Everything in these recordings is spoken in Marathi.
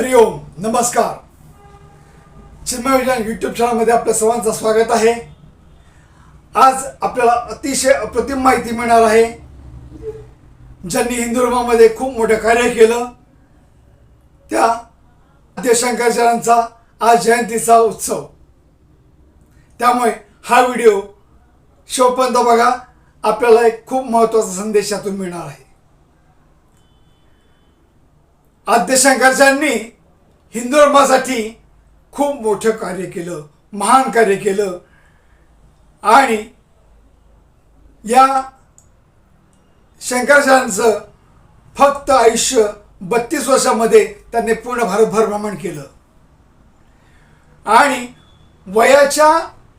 हरिओम नमस्कार. चिन्मय विज्ञान यूट्यूब चॅनलमध्ये आपल्या सर्वांचं स्वागत आहे. आज आपल्याला अतिशय अप्रतिम माहिती मिळणार आहे. ज्यांनी हिंदू धर्मामध्ये खूप मोठं कार्य केलं त्या आद्य शंकराचार्यांचा आज जयंतीचा उत्सव. त्यामुळे हा व्हिडिओ शेवटपर्यंत बघा. आपल्याला एक खूप महत्त्वाचा संदेश यातून मिळणार आहे. आद्य शंकराचार्यांनी हिंदू धर्मासाठी खूप मोठं कार्य केलं, महान कार्य केलं आणि या शंकराचार्यांचं फक्त आयुष्य 32 वर्षामध्ये त्यांनी पूर्ण भारतभर भ्रमण केलं आणि वयाच्या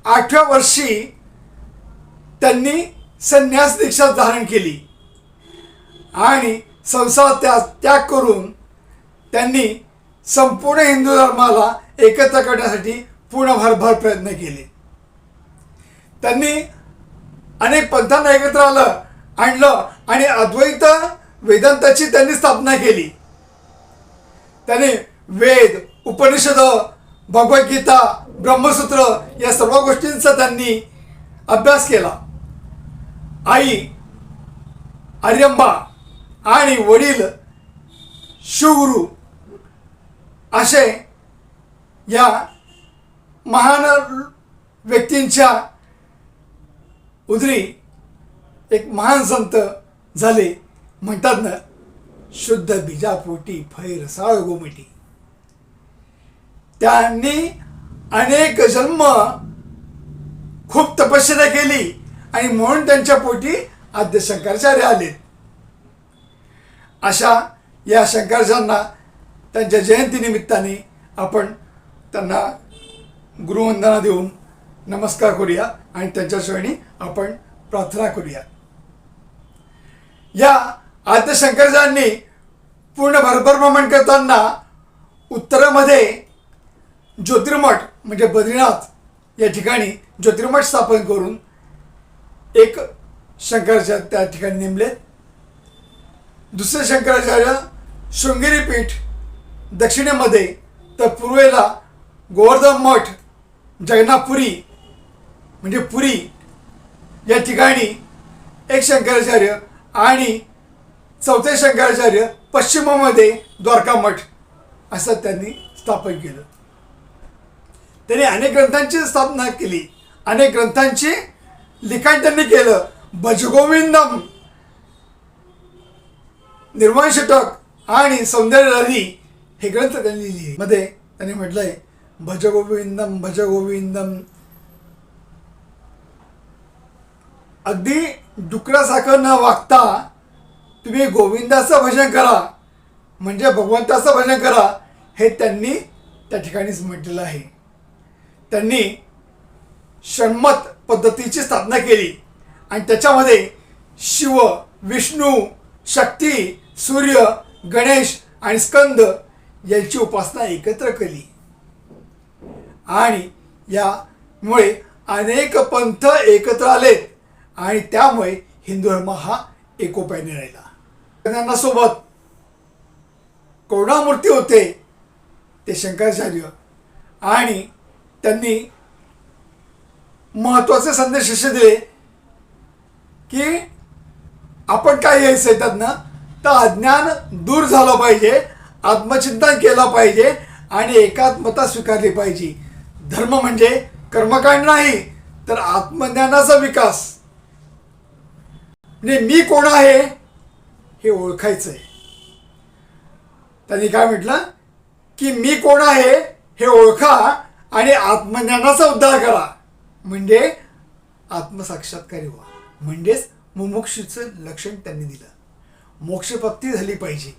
8व्या वर्षी त्यांनी संन्यास दीक्षा धारण केली आणि संसार त्याग करून त्यांनी संपूर्ण हिंदू धर्माला एकत्र करण्यासाठी पूर्ण भारतभर प्रयत्न केले. त्यांनी अनेक पंथांना एकत्र आणलं आणि अद्वैत वेदांताची त्यांनी स्थापना केली. त्यांनी वेद, उपनिषद, भगवद्गीता, ब्रह्मसूत्र या सर्व गोष्टींचा त्यांनी अभ्यास केला. आई आर्यंबा आणि वडील शिवगुरु असे या महान व्यक्तींच्या उदरी एक महान संत झाले. म्हणतात ना, शुद्ध बीजापोटी फैर साळ गोमिटी. त्यांनी अनेक जन्म खूप तपश्चर्या केली आणि म्हणून त्यांच्या पोटी आद्य शंकराचार्य आले. अशा या शंकराचार्यांना त्यांच्या जयंतीनिमित्ताने आपण त्यांना गुरुवंदना देऊन नमस्कार करूया आणि त्यांच्या चरणी आपण प्रार्थना करूया. या आद्य शंकराचार्यांनी पूर्ण भारतभर भ्रमण करताना उत्तरेमध्ये ज्योतिर्मठ म्हणजे बद्रीनाथ या ठिकाणी ज्योतिर्मठ स्थापन करून एक शंकराचार्य त्या ठिकाणी नेमले. दुसरे शंकराचार्य शृंगेरी पीठ दक्षिणेमध्ये, तर पूर्वेला गोवर्धन मठ जगन्नाथपुरी म्हणजे पुरी या ठिकाणी एक शंकराचार्य आणि चौथे शंकराचार्य पश्चिमेमध्ये द्वारका मठ असं त्यांनी स्थापन केलं. त्यांनी अनेक ग्रंथांची स्थापना केली, अनेक ग्रंथांची लिखाण त्यांनी केलं. भजगोविंदम, निर्वाण षटक आणि सौंदर्यलहरी हे ग्रंथ त्यांनी लिहिले. मध्ये त्यांनी म्हटलंय भजगोविंदम भजगोविंदम. अगदी डुकरासारखं न वागता तुम्ही गोविंदाचं भजन करा म्हणजे भगवंताचं भजन करा हे त्यांनी त्या ठिकाणीच म्हटलेलं आहे. त्यांनी षण्मत पद्धतीची स्थापना केली आणि त्याच्यामध्ये शिव, विष्णू, शक्ती, सूर्य, गणेश आणि स्कंद यांची उपासना एकत्र केली आणि यामुळे अनेक पंथ एकत्र आलेत आणि त्यामुळे हिंदू धर्म हा एकोप्याने राहिला. त्यांना सोबत करुणामूर्ती होते ते शंकराचार्य आणि त्यांनी महत्त्वाचे संदेश असे दिले की आपण काय यायचं आहे त्यातनं तर अज्ञान दूर झालं पाहिजे, आत्मचिंतन केलं पाहिजे आणि एकात्मता स्वीकारली पाहिजे. धर्म म्हणजे कर्मकांड नाही तर आत्मज्ञानाचा विकास. म्हणजे मी कोण आहे हे ओळखायचं आहे. त्यांनी काय म्हटलं की मी कोण आहे हे ओळखा आणि आत्मज्ञानाचा उद्धार करा म्हणजे आत्मसाक्षात्कारी व्हा. म्हणजेच मुमुक्षूचं लक्षण त्यांनी दिलं. मोक्षप्राप्ती झाली पाहिजे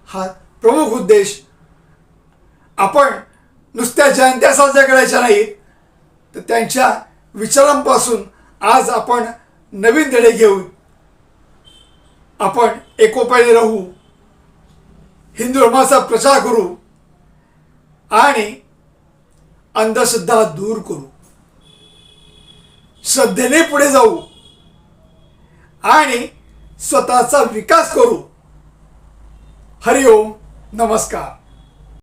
हा प्रमुख उद्देश. आपण नुसत्या जयंत्या साजऱ्या करायच्या नाहीत तर त्यांच्या विचारांपासून आज आपण नवीन धडे घेऊन आपण एकोप्याने राहू, हिंदू धर्माचा प्रचार करू आणि अंधश्रद्धा दूर करू, श्रद्धेने पुढे जाऊ आणि स्वतःचा विकास करू. हरिओम नमस्कार.